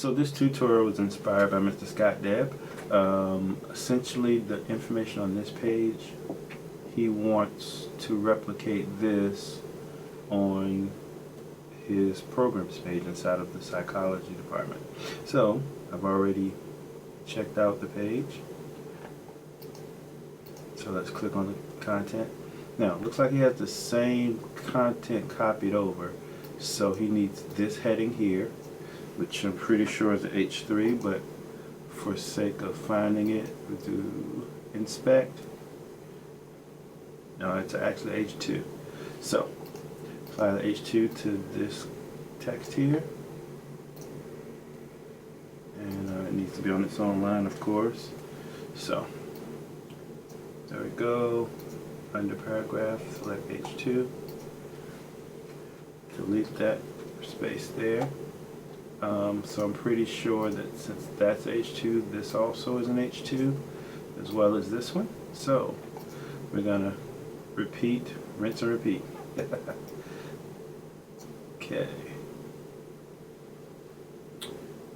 So this tutorial was inspired by Mr. Scott Debb. Essentially, the information on this page, he wants to replicate this on his programs page inside of the psychology department. So I've already checked out the page. So let's click on the content. Now, it looks like he has the same content copied over. So he needs this heading here, which I'm pretty sure is a H3, but for sake of finding it, we do inspect. No, it's actually H2. So apply the H2 to this text here. And it needs to be on its own line, of course. So there we go. Under paragraph, select H2. Delete that space there. So I'm pretty sure that since that's H2, this also is an H2, as well as this one. So we're gonna repeat, rinse and repeat. Okay.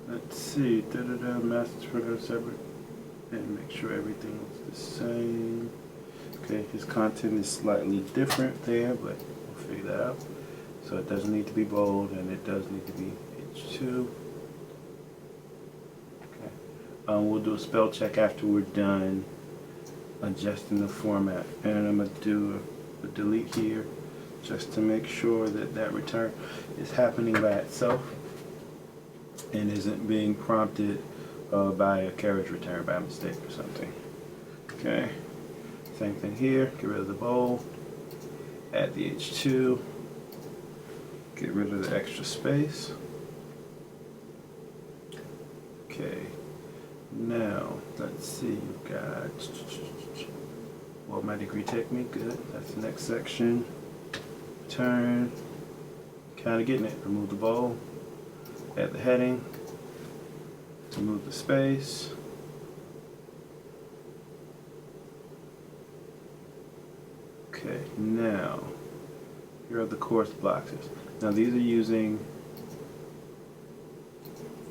Let's see. Master program separate, and make sure everything is the same. Okay, his content is slightly different there, but we'll figure that out. So it doesn't need to be bold, and it does need to be H2. Okay. We'll do a spell check after we're done adjusting the format, and I'm going to do a delete here just to make sure that that return is happening by itself and isn't being prompted by a carriage return by mistake or something. Okay. Same thing here. Get rid of the bold. Add the H2. Get rid of the extra space. Okay. Now, let's see. You've got what my degree technique. Good. That's the next section. Turn. Kind of getting it. Remove the bold. Add the heading. Remove the space. Okay, now, here are the course boxes. Now these are using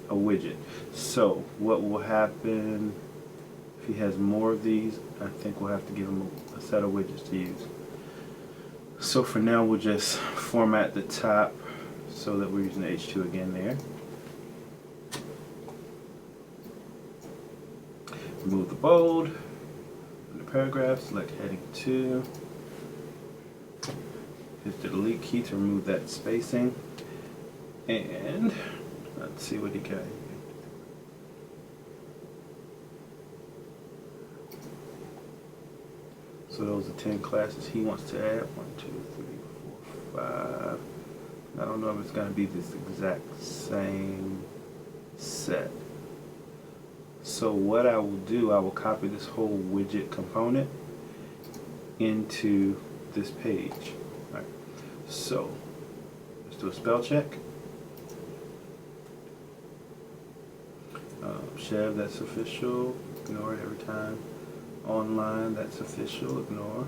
a widget. So what will happen if he has more of these? I think we'll have to give him a set of widgets to use. So for now we'll just format the top so that we're using H2 again there. Remove the bold. In the paragraph, select heading 2. Hit the delete key to remove that spacing, and let's see what he got here. So those are 10 classes he wants to add. 1, 2, 3, 4, 5. I don't know if it's going to be this exact same set. So what I will do, I will copy this whole widget component into this page. Right. So let's do a spell check. Chev, that's official. Ignore it every time. Online, that's official. Ignore.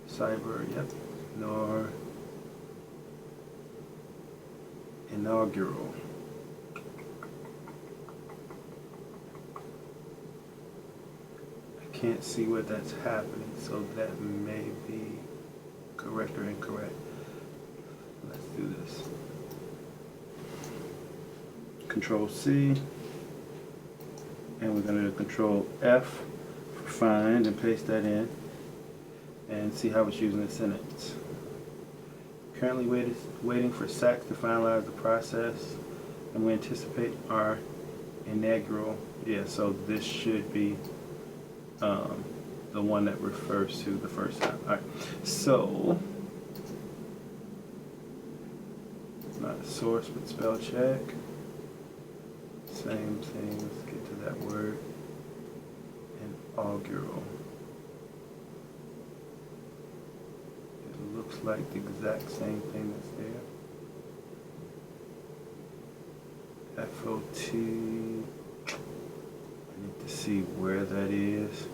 Cyber, yep. Ignore. Inaugural. I can't see where that's happening, so that may be correct or incorrect. Let's do this. Control C, and we're going to do Control F for find and paste that in and see how it's using the sentence. Currently waiting for SACS to finalize the process, and we anticipate our inaugural. Yeah, so this should be the one that refers to the first time. Alright, so not source but spell check. Same thing, let's get to that word. Inaugural. It looks like the exact same thing that's there. FOT. I need to see where that is.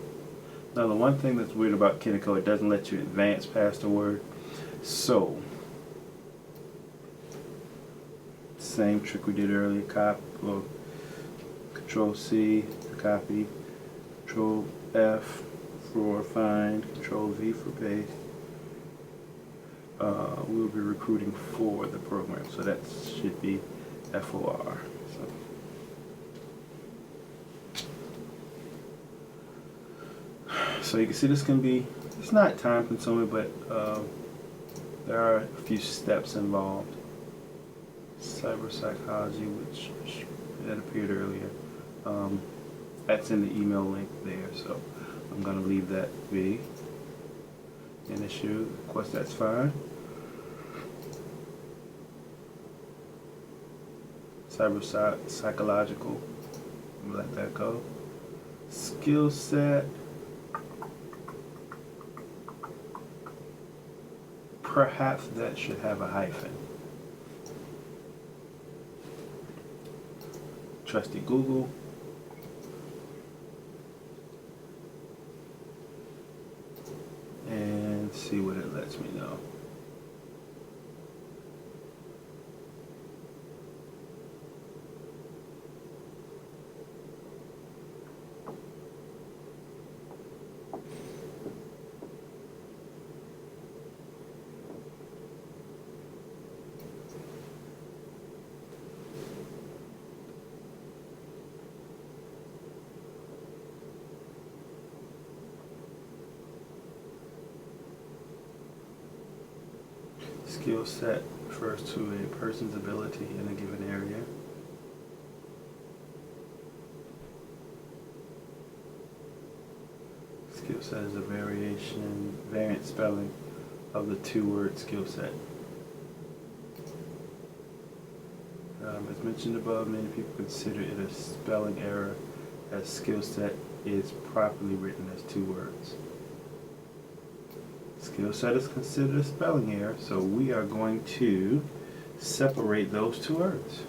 Now the one thing that's weird about Kentico, it doesn't let you advance past a word. So, same trick we did earlier, Control C to copy, Control F for find, Control V for paste. We'll be recruiting for the program, so that should be FOR. So you can see this can be, it's not time consuming, but there are a few steps involved. Cyber psychology, which that appeared earlier. That's in the email link there, so I'm going to leave that be an issue. Of course, that's fine. Cyber psychological, let that go. Skill set. Perhaps that should have a hyphen. Trusty Google. And see what it lets me know. Skill set refers to a person's ability in a given area. Skill set is a variant spelling of the two-word skill set. As mentioned above, many people consider it a spelling error as skill set is properly written as two words. Skill set is considered a spelling error, so we are going to separate those two words.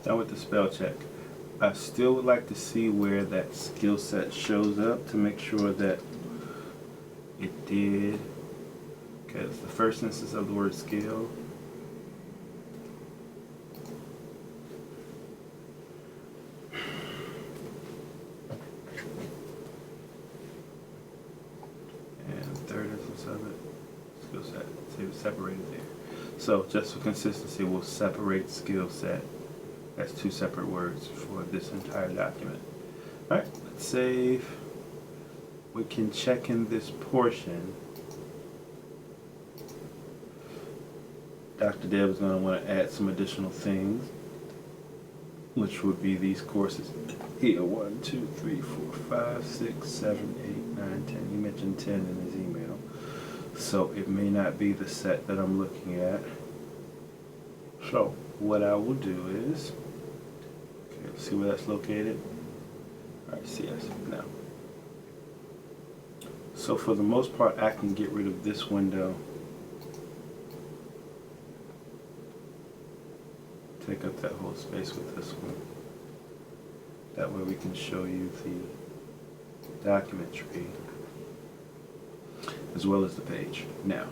Now with the spell check, I still would like to see where that skill set shows up to make sure that it did. Okay, it's the first instance of the word skill. And third instance of it, skill set. See, it's separated there. So just for consistency, we'll separate skill set as two separate words for this entire document. Alright, let's save. We can check in this portion. Dr. Deb is going to want to add some additional things, which would be these courses here. 1, 2, 3, 4, 5, 6, 7, 8, 9, 10. He mentioned 10 in his email. So it may not be the set that I'm looking at. So what I will do is, okay, let's see where that's located. Alright, CS now. So for the most part, I can get rid of this window. Take up that whole space with this one. That way we can show you the document tree as well as the page. Now,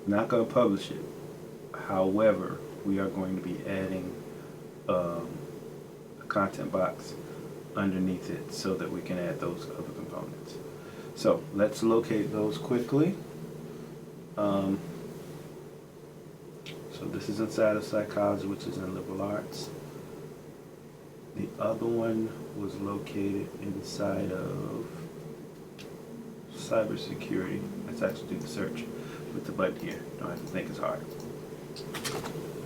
I'm not going to publish it. However, we are going to be adding a content box underneath it so that we can add those other components. So let's locate those quickly. So this is inside of psychology, which is in liberal arts. The other one was located inside of cybersecurity. Let's actually do the search with the button here. Don't have to think it's hard.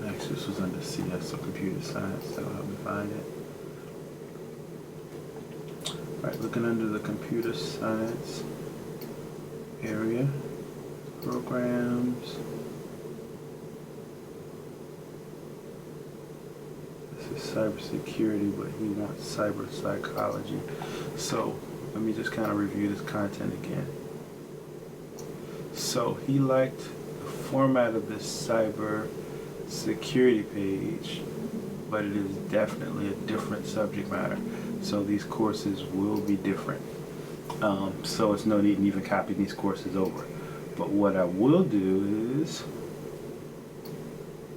Actually, this was under CS, so computer science. That'll help me find it. Alright, looking under the computer science area, programs. This is cybersecurity, but he wants cyber psychology. So let me just kind of review this content again. So he liked the format of this cyber security page, but it is definitely a different subject matter. so these courses will be different. So it's no need in even copying these courses over. But what I will do is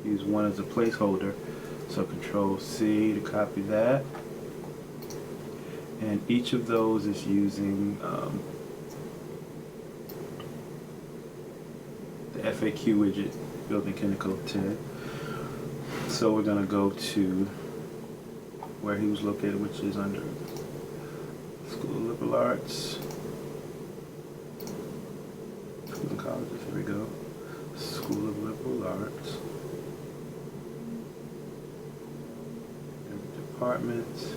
use one as a placeholder. So Control C to copy that. And each of those is using the FAQ widget built in Kentico 10. So we're going to go to where he was located, which is under School of Liberal Arts. Schools and colleges, here we go. School of Liberal Arts. Departments.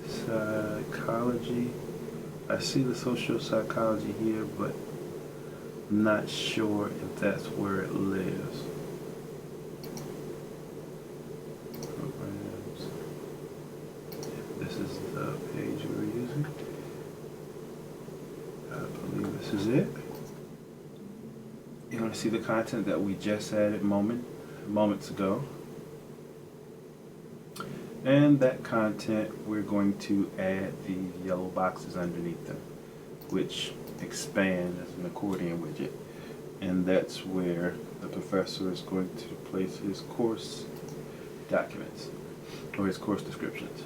Psychology. I see the social psychology here, but I'm not sure if that's where it lives. Programs. This is the page we were using. I believe this is it. You're going to see the content that we just added moments ago. And that content, we're going to add the yellow boxes underneath them, which expand as an accordion widget. And that's where the professor is going to place his course documents, or his course descriptions.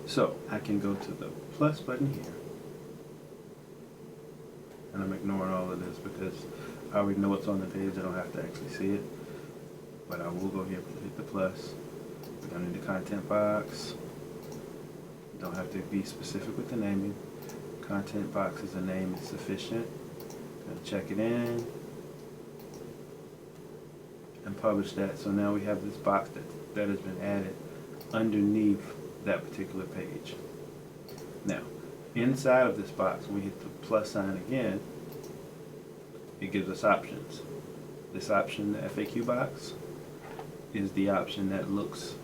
So I can go to the plus button here. And I'm ignoring all of this because I already know what's on the page. I don't have to actually see it. But I will go here and hit the plus. We're going to need the content box. You don't have to be specific with the naming. Content box is a name is sufficient. Going to check it in and publish that. So now we have this box that has been added underneath that particular page. Now, inside of this box, when we hit the plus sign again, it gives us options. This option, the FAQ box, is the option that looks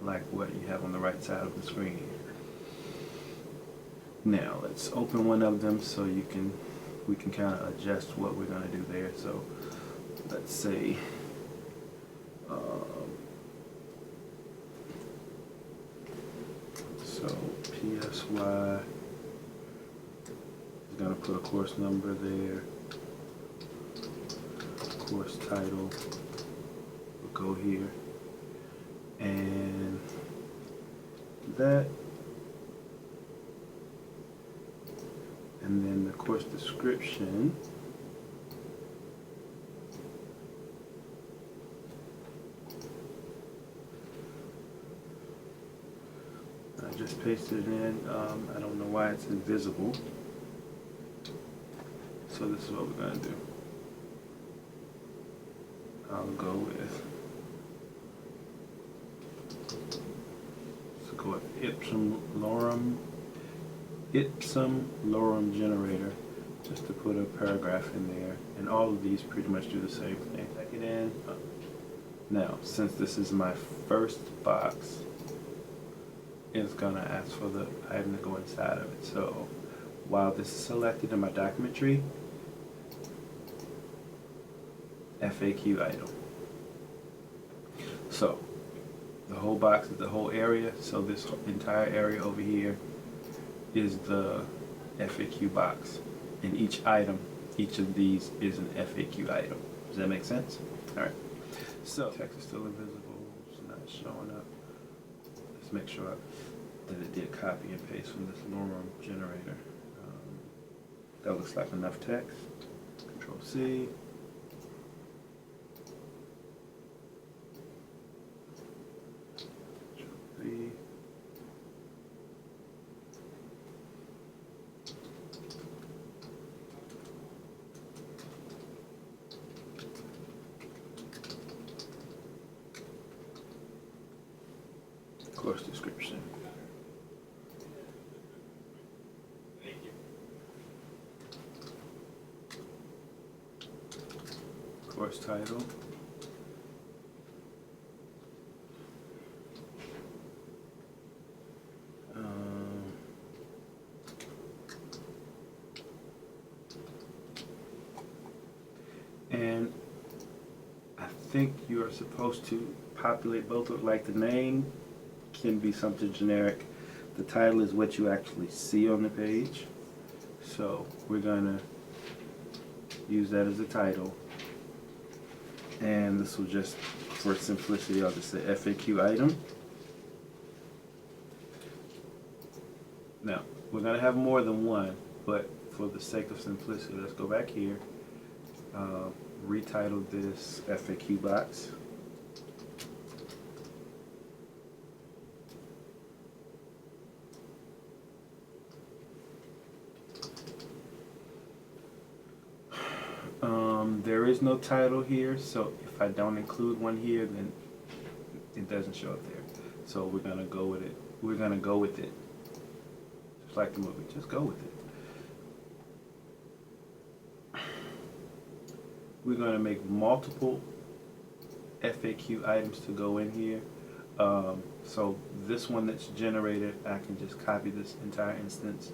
like what you have on the right side of the screen here. Now let's open one of them so we can kind of adjust what we're going to do there. So let's say so PSY is going to put a course number there, course title will go here, and that, and then the course description I just pasted it in. I don't know why it's invisible, so this is what we're going to do. I'll go with Ipsum lorem generator, just to put a paragraph in there, and all of these pretty much do the same thing. Type it in. Now, since this is my first box, it's gonna ask for the item to go inside of it. So while this is selected in my document tree, FAQ item. So the whole box is the whole area, so this entire area over here is the FAQ box. And each item, each of these is an FAQ item. Does that make sense? Alright. So text is still invisible, it's not showing up. Let's make sure that it did copy and paste from this lorem generator. That looks like enough text. Control C. Course description. Course title. And I think you are supposed to populate both of, like, the name can be something generic. The title is what you actually see on the page. So we're gonna use that as a title. And this will just, for simplicity, I'll just say FAQ item. Now, we're gonna have more than one, but for the sake of simplicity, let's go back here, retitle this FAQ box. There is no title here, so if I don't include one here, then it doesn't show up there. So we're gonna go with it. We're gonna go with it. Just like the movie, just go with it. We're gonna make multiple FAQ items to go in here. So this one that's generated, I can just copy this entire instance.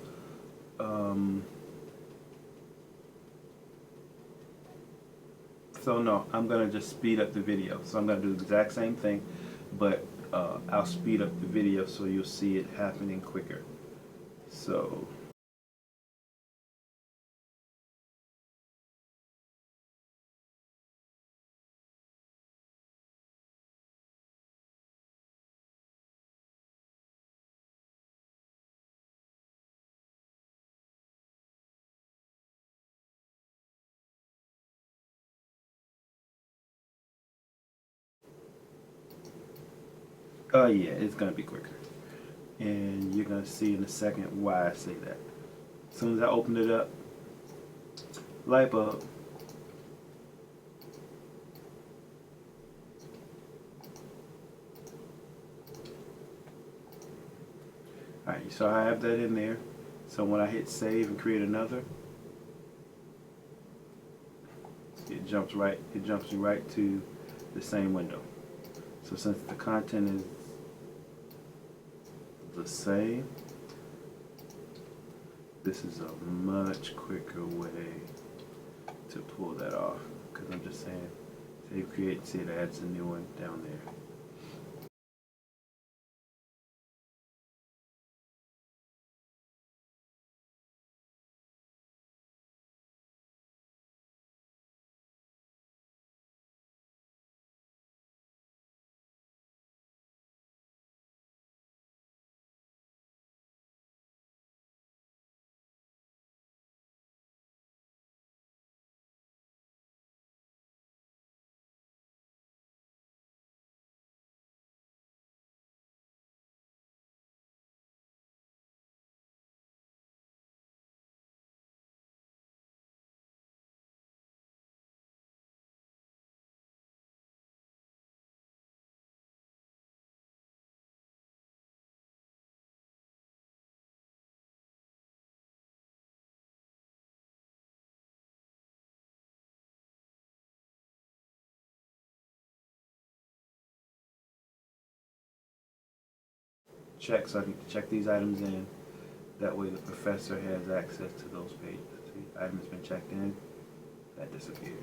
So no, I'm gonna just speed up the video. So I'm gonna do the exact same thing, but I'll speed up the video so you'll see it happening quicker. So yeah, it's gonna be quicker. And you're gonna see in a second why I say that. As soon as I open it up, light bulb. Alright, so I have that in there. So when I hit save and create another, it jumps you right to the same window. So since the content is the same, this is a much quicker way to pull that off, because I'm just saying save, create, see it adds a new one down there. Check, so I can check these items in. That way the professor has access to those pages. See, item has been checked in, that disappeared.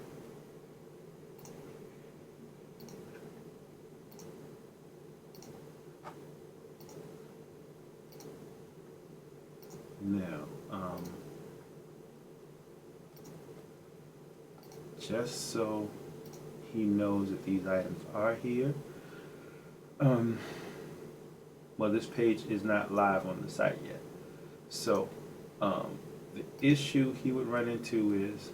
Now, just so he knows that these items are here, well, this page is not live on the site yet. So the issue he would run into is,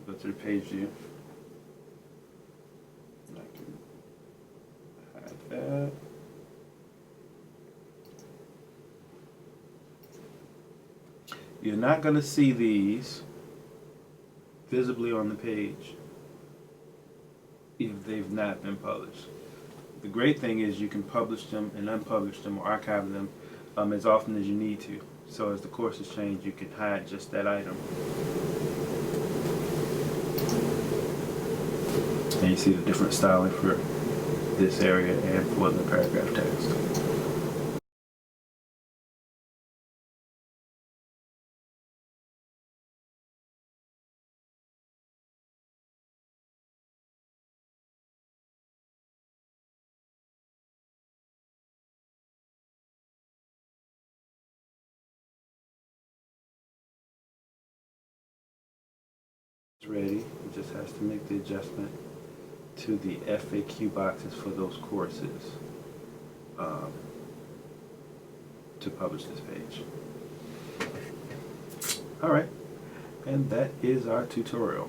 go to the page view. I can hide that. You're not going to see these visibly on the page if they've not been published. The great thing is you can publish them and unpublish them or archive them as often as you need to. So as the courses change, you can hide just that item. And you see the different styling for this area and for the paragraph text. ready. It just has to make the adjustment to the FAQ boxes for those courses to publish this page. Alright, and that is our tutorial.